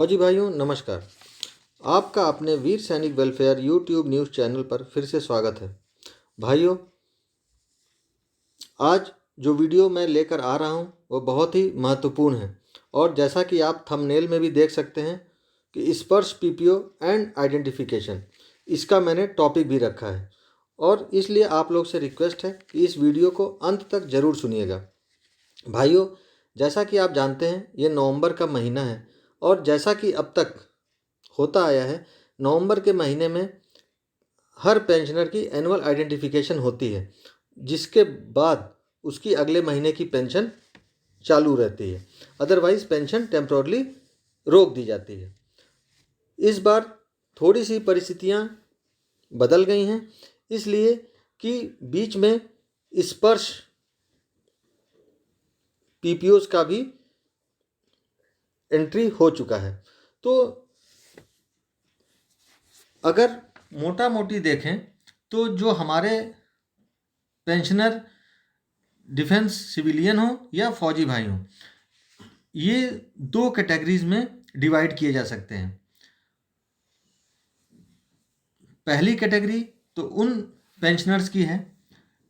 फौजी भाइयों नमस्कार। आपका अपने वीर सैनिक वेलफेयर यूट्यूब न्यूज़ चैनल पर फिर से स्वागत है। भाइयों, आज जो वीडियो मैं लेकर आ रहा हूँ वो बहुत ही महत्वपूर्ण है और जैसा कि आप थंबनेल में भी देख सकते हैं कि स्पर्श पीपीओ एंड आइडेंटिफिकेशन, इसका मैंने टॉपिक भी रखा है और इसलिए आप लोग से रिक्वेस्ट है कि इस वीडियो को अंत तक ज़रूर सुनिएगा। भाइयों, जैसा कि आप जानते हैं ये नवंबर का महीना है और जैसा कि अब तक होता आया है, नवंबर के महीने में हर पेंशनर की एनुअल आइडेंटिफिकेशन होती है, जिसके बाद उसकी अगले महीने की पेंशन चालू रहती है। अदरवाइज पेंशन टेम्पोरली रोक दी जाती है। इस बार थोड़ी सी परिस्थितियां बदल गई हैं, इसलिए कि बीच में स्पर्श पीपीओज का भी एंट्री हो चुका है। तो अगर मोटा मोटी देखें तो जो हमारे पेंशनर डिफेंस सिविलियन हो या फौजी भाई हो, ये दो कैटेगरीज में डिवाइड किए जा सकते हैं। पहली कैटेगरी तो उन पेंशनर्स की है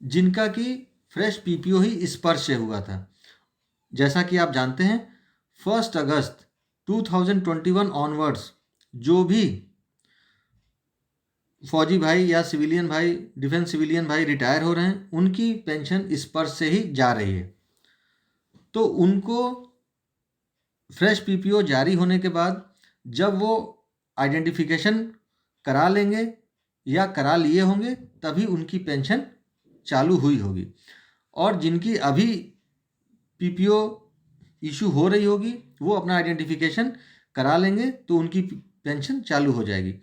जिनका कि फ्रेश पीपीओ ही स्पर्श से हुआ था। जैसा कि आप जानते हैं 1 अगस्त 2021 ऑनवर्ड्स जो भी फौजी भाई या सिविलियन भाई, डिफेंस सिविलियन भाई रिटायर हो रहे हैं, उनकी पेंशन स्पर्श से ही जा रही है। तो उनको फ्रेश पीपीओ जारी होने के बाद जब वो आइडेंटिफिकेशन करा लेंगे या करा लिए होंगे तभी उनकी पेंशन चालू हुई होगी। और जिनकी अभी पीपीओ इशू हो रही होगी वो अपना आइडेंटिफिकेशन करा लेंगे तो उनकी पेंशन चालू हो जाएगी।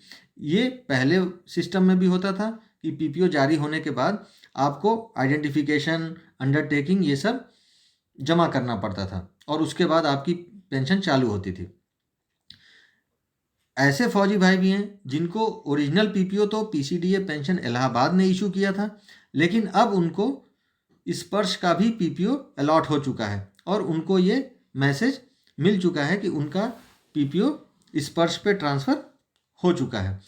ये पहले सिस्टम में भी होता था कि पीपीओ जारी होने के बाद आपको आइडेंटिफिकेशन, अंडरटेकिंग ये सब जमा करना पड़ता था और उसके बाद आपकी पेंशन चालू होती थी। ऐसे फौजी भाई भी हैं जिनको ओरिजिनल पीपीओ तो पीसीडीए पेंशन इलाहाबाद ने इशू किया था, लेकिन अब उनको स्पर्श का भी पीपीओ अलॉट हो चुका है और उनको ये मैसेज मिल चुका है कि उनका पीपीओ स्पर्श पे ट्रांसफ़र हो चुका है।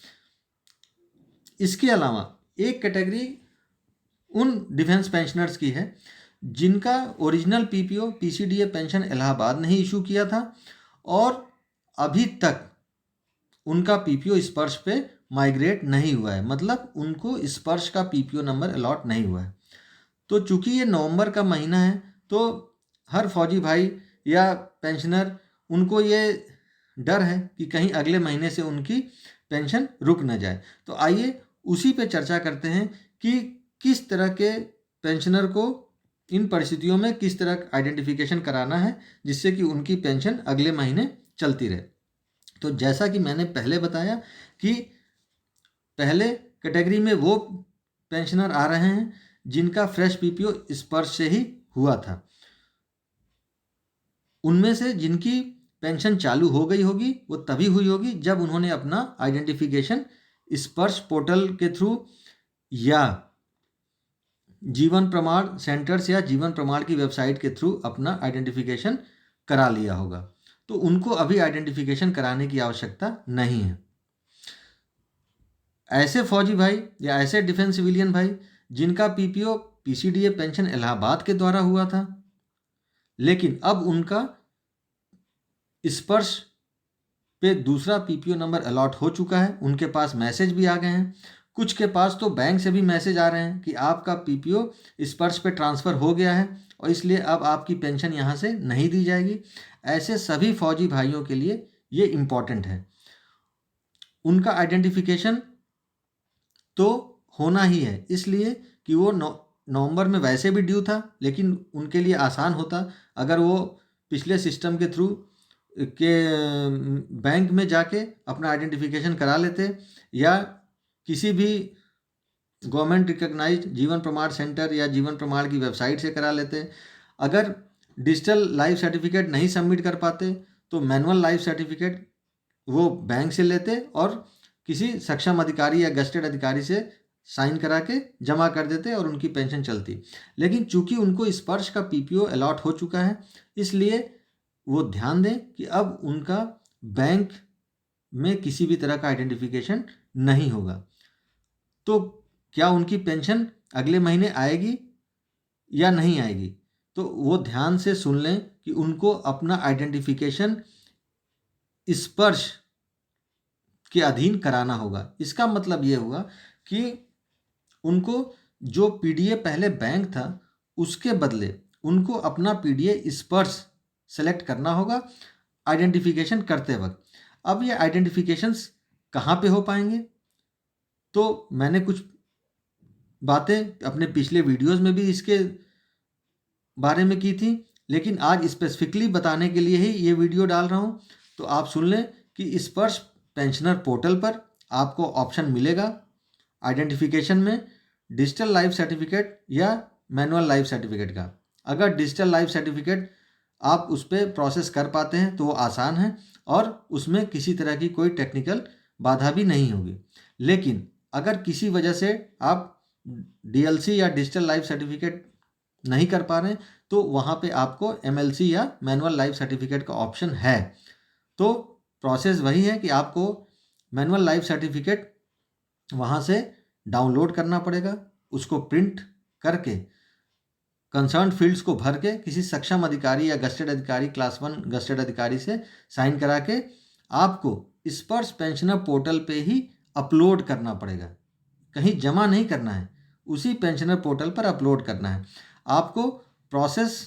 इसके अलावा एक कैटेगरी उन डिफेंस पेंशनर्स की है जिनका original PPO PCDA pension Allahabad ने ही इशू किया था और अभी तक उनका पीपीओ स्पर्श पे माइग्रेट नहीं हुआ है, मतलब उनको स्पर्श का पीपीओ नंबर अलॉट नहीं हुआ है। तो चूंकि ये नवंबर का महीना है तो हर फौजी भाई या पेंशनर, उनको ये डर है कि कहीं अगले महीने से उनकी पेंशन रुक न जाए। तो आइए उसी पे चर्चा करते हैं कि किस तरह के पेंशनर को इन परिस्थितियों में किस तरह आइडेंटिफिकेशन कराना है जिससे कि उनकी पेंशन अगले महीने चलती रहे। तो जैसा कि मैंने पहले बताया कि पहले कैटेगरी में वो पेंशनर आ रहे हैं जिनका फ्रेश पीपीओ स्पर्श से ही हुआ था। उनमें से जिनकी पेंशन चालू हो गई होगी वो तभी हुई होगी जब उन्होंने अपना आइडेंटिफिकेशन स्पर्श पोर्टल के थ्रू या जीवन प्रमाण सेंटर्स या जीवन प्रमाण की वेबसाइट के थ्रू अपना आइडेंटिफिकेशन करा लिया होगा। तो उनको अभी आइडेंटिफिकेशन कराने की आवश्यकता नहीं है। ऐसे फौजी भाई या ऐसे डिफेंस सिविलियन भाई जिनका पीपीओ पीसीडीए पेंशन इलाहाबाद के द्वारा हुआ था लेकिन अब उनका स्पर्श पे दूसरा पीपीओ नंबर अलॉट हो चुका है, उनके पास मैसेज भी आ गए हैं, कुछ के पास तो बैंक से भी मैसेज आ रहे हैं कि आपका पीपीओ स्पर्श पे ट्रांसफ़र हो गया है और इसलिए अब आपकी पेंशन यहाँ से नहीं दी जाएगी। ऐसे सभी फौजी भाइयों के लिए ये इम्पॉर्टेंट है। उनका आइडेंटिफिकेशन तो होना ही है, इसलिए कि वो नवंबर में वैसे भी ड्यू था, लेकिन उनके लिए आसान होता अगर वो पिछले सिस्टम के थ्रू के बैंक में जाके अपना आइडेंटिफिकेशन करा लेते या किसी भी गवर्नमेंट रिकॉग्नाइज्ड जीवन प्रमाण सेंटर या जीवन प्रमाण की वेबसाइट से करा लेते। अगर डिजिटल लाइफ सर्टिफिकेट नहीं सबमिट कर पाते तो मैनुअल लाइफ सर्टिफिकेट वो बैंक से लेते और किसी सक्षम अधिकारी या गस्टेड अधिकारी से साइन करा के जमा कर देते और उनकी पेंशन चलती। लेकिन चूंकि उनको स्पर्श का पीपीओ अलॉट हो चुका है इसलिए वो ध्यान दें कि अब उनका बैंक में किसी भी तरह का आइडेंटिफिकेशन नहीं होगा। तो क्या उनकी पेंशन अगले महीने आएगी या नहीं आएगी? तो वो ध्यान से सुन लें कि उनको अपना आइडेंटिफिकेशन स्पर्श के अधीन कराना होगा। इसका मतलब ये हुआ कि उनको जो पीडीए पहले बैंक था उसके बदले उनको अपना पीडीए स्पर्श सेलेक्ट करना होगा आइडेंटिफिकेशन करते वक्त। अब ये आइडेंटिफिकेशंस कहाँ पे हो पाएंगे? तो मैंने कुछ बातें अपने पिछले वीडियोस में भी इसके बारे में की थी, लेकिन आज स्पेसिफिकली बताने के लिए ही ये वीडियो डाल रहा हूँ। तो आप सुन लें कि स्पर्श पेंशनर पोर्टल पर आपको ऑप्शन मिलेगा आइडेंटिफिकेशन में डिजिटल लाइफ सर्टिफिकेट या मैनुअल लाइफ सर्टिफिकेट का। अगर डिजिटल लाइफ सर्टिफिकेट आप उस पर प्रोसेस कर पाते हैं तो वो आसान है और उसमें किसी तरह की कोई टेक्निकल बाधा भी नहीं होगी। लेकिन अगर किसी वजह से आप डीएलसी या डिजिटल लाइफ सर्टिफिकेट नहीं कर पा रहे हैं तो वहाँ पे आपको एमएलसी या मैनुअल लाइफ सर्टिफिकेट का ऑप्शन है। तो प्रोसेस वही है कि आपको मैनुअल लाइफ सर्टिफिकेट वहाँ से डाउनलोड करना पड़ेगा, उसको प्रिंट करके कंसर्न फील्ड्स को भर के किसी सक्षम अधिकारी या गस्टेड अधिकारी क्लास 1 गस्टेड अधिकारी से साइन करा के आपको स्पर्श पेंशनर पोर्टल पे ही अपलोड करना पड़ेगा। कहीं जमा नहीं करना है, उसी पेंशनर पोर्टल पर अपलोड करना है। आपको प्रोसेस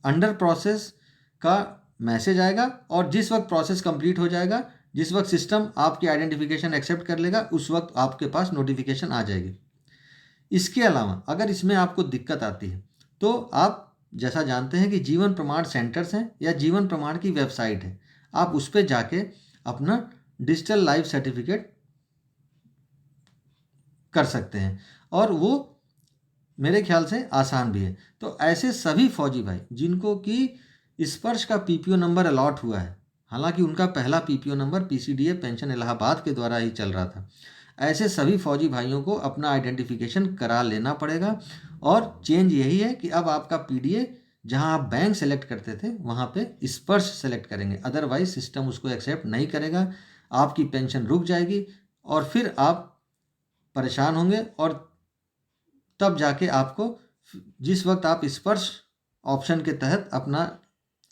अंडर प्रोसेस का मैसेज आएगा और जिस वक्त प्रोसेस कंप्लीट हो जाएगा, जिस वक्त सिस्टम आपकी आइडेंटिफिकेशन एक्सेप्ट कर लेगा, उस वक्त आपके पास नोटिफिकेशन आ जाएगी। इसके अलावा अगर इसमें आपको दिक्कत आती है तो आप जैसा जानते हैं कि जीवन प्रमाण सेंटर्स हैं या जीवन प्रमाण की वेबसाइट है, आप उस पर जाके अपना डिजिटल लाइफ सर्टिफिकेट कर सकते हैं और वो मेरे ख्याल से आसान भी है। तो ऐसे सभी फौजी भाई जिनको कि स्पर्श का पीपीओ नंबर अलॉट हुआ है, हालांकि उनका पहला PPO number PCDA pension Allahabad के द्वारा ही चल रहा था, ऐसे सभी फौजी भाइयों को अपना आइडेंटिफिकेशन करा लेना पड़ेगा। और चेंज यही है कि अब आपका पीडीए जहां आप बैंक सेलेक्ट करते थे वहां पे स्पर्श सेलेक्ट करेंगे, अदरवाइज सिस्टम उसको एक्सेप्ट नहीं करेगा, आपकी पेंशन रुक जाएगी और फिर आप परेशान होंगे। और तब जाके आपको जिस वक्त आप स्पर्श ऑप्शन के तहत अपना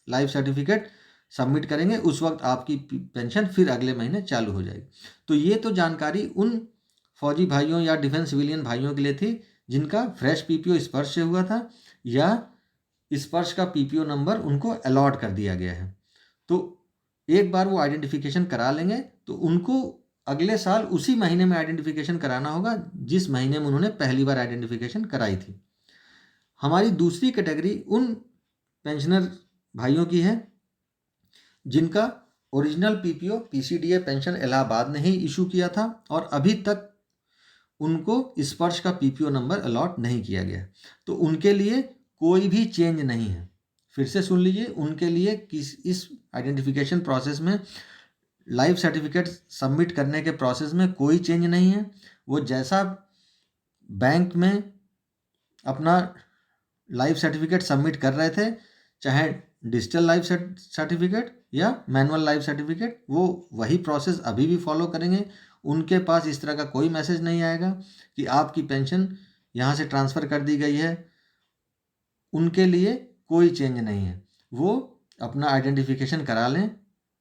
लाइफ सर्टिफिकेट सबमिट करेंगे उस वक्त आपकी पेंशन फिर अगले महीने चालू हो जाएगी। तो ये तो जानकारी उन फौजी भाइयों या डिफेंस सिविलियन भाइयों के लिए थी जिनका फ्रेश पीपीओ स्पर्श से हुआ था या स्पर्श का पीपीओ नंबर उनको अलॉट कर दिया गया है। तो एक बार वो आइडेंटिफिकेशन करा लेंगे तो उनको अगले साल उसी महीने में आइडेंटिफिकेशन कराना होगा जिस महीने में उन्होंने पहली बार आइडेंटिफिकेशन कराई थी। हमारी दूसरी कैटेगरी उन पेंशनर भाइयों की है जिनका original PPO PCDA pension Allahabad ने ही इशू किया था और अभी तक उनको स्पर्श का पीपीओ नंबर अलॉट नहीं किया गया। तो उनके लिए कोई भी चेंज नहीं है। फिर से सुन लीजिए, उनके लिए इस आइडेंटिफिकेशन प्रोसेस में लाइफ सर्टिफिकेट सबमिट करने के प्रोसेस में कोई चेंज नहीं है। वो जैसा बैंक में अपना लाइफ सर्टिफिकेट सबमिट कर रहे थे, चाहे डिजिटल लाइफ सर्टिफिकेट या मैनुअल लाइफ सर्टिफिकेट, वो वही प्रोसेस अभी भी फॉलो करेंगे। उनके पास इस तरह का कोई मैसेज नहीं आएगा कि आपकी पेंशन यहाँ से ट्रांसफ़र कर दी गई है। उनके लिए कोई चेंज नहीं है। वो अपना आइडेंटिफिकेशन करा लें,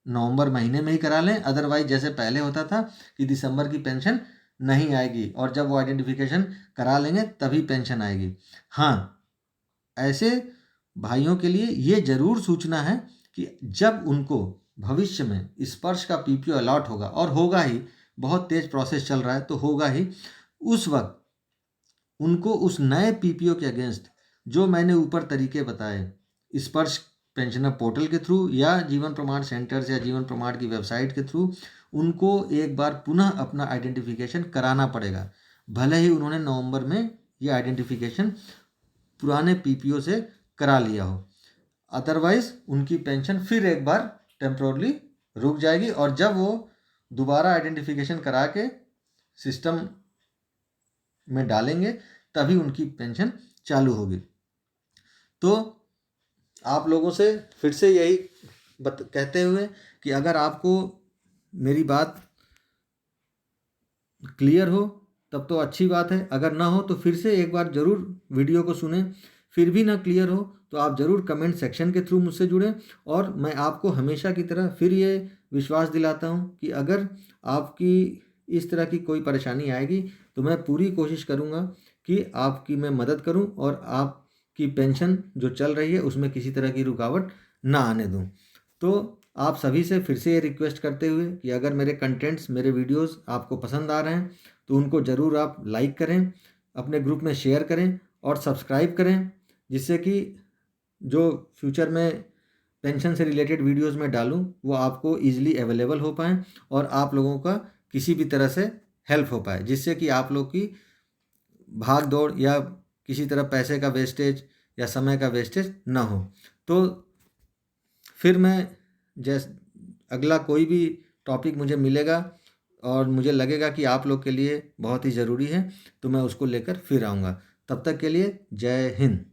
नवंबर महीने में ही करा लें, अदरवाइज जैसे पहले होता था कि दिसंबर की पेंशन नहीं आएगी और जब वो आइडेंटिफिकेशन करा लेंगे तभी पेंशन आएगी। हाँ, ऐसे भाइयों के लिए ये जरूर सूचना है कि जब उनको भविष्य में स्पर्श का पीपीओ अलॉट होगा, और होगा ही, बहुत तेज प्रोसेस चल रहा है तो होगा ही, उस वक्त उनको उस नए पीपीओ के अगेंस्ट जो मैंने ऊपर तरीके बताए स्पर्श पेंशनर पोर्टल के थ्रू या जीवन प्रमाण सेंटर्स या जीवन प्रमाण की वेबसाइट के थ्रू उनको एक बार पुनः अपना आइडेंटिफिकेशन कराना पड़ेगा, भले ही उन्होंने नवंबर में ये आइडेंटिफिकेशन पुराने पीपीओ से करा लिया हो। अदरवाइज उनकी पेंशन फिर एक बार टेम्पोरली रुक जाएगी और जब वो दोबारा आइडेंटिफिकेशन करा के सिस्टम में डालेंगे तभी उनकी पेंशन चालू होगी। तो आप लोगों से फिर से यही कहते हुए कि अगर आपको मेरी बात क्लियर हो तब तो अच्छी बात है, अगर ना हो तो फिर से एक बार ज़रूर वीडियो को सुनें। फिर भी ना क्लियर हो तो आप ज़रूर कमेंट सेक्शन के थ्रू मुझसे जुड़ें। और मैं आपको हमेशा की तरह फिर ये विश्वास दिलाता हूँ कि अगर आपकी इस तरह की कोई परेशानी आएगी तो मैं पूरी कोशिश करूँगा कि आपकी मैं मदद करूँ और आपकी पेंशन जो चल रही है उसमें किसी तरह की रुकावट ना आने दूँ। तो आप सभी से फिर से ये रिक्वेस्ट करते हुए कि अगर मेरे कंटेंट्स, मेरे वीडियोस आपको पसंद आ रहे हैं तो उनको ज़रूर आप लाइक करें, अपने ग्रुप में शेयर करें और सब्सक्राइब करें, जिससे कि जो फ्यूचर में पेंशन से रिलेटेड वीडियोस में डालूं वो आपको ईजिली अवेलेबल हो पाएँ और आप लोगों का किसी भी तरह से हेल्प हो पाए, जिससे कि आप लोग की भाग दौड़ या किसी तरह पैसे का वेस्टेज या समय का वेस्टेज ना हो। तो फिर मैं जैस अगला कोई भी टॉपिक मुझे मिलेगा और मुझे लगेगा कि आप लोग के लिए बहुत ही ज़रूरी है तो मैं उसको लेकर फिर आऊँगा। तब तक के लिए जय हिंद।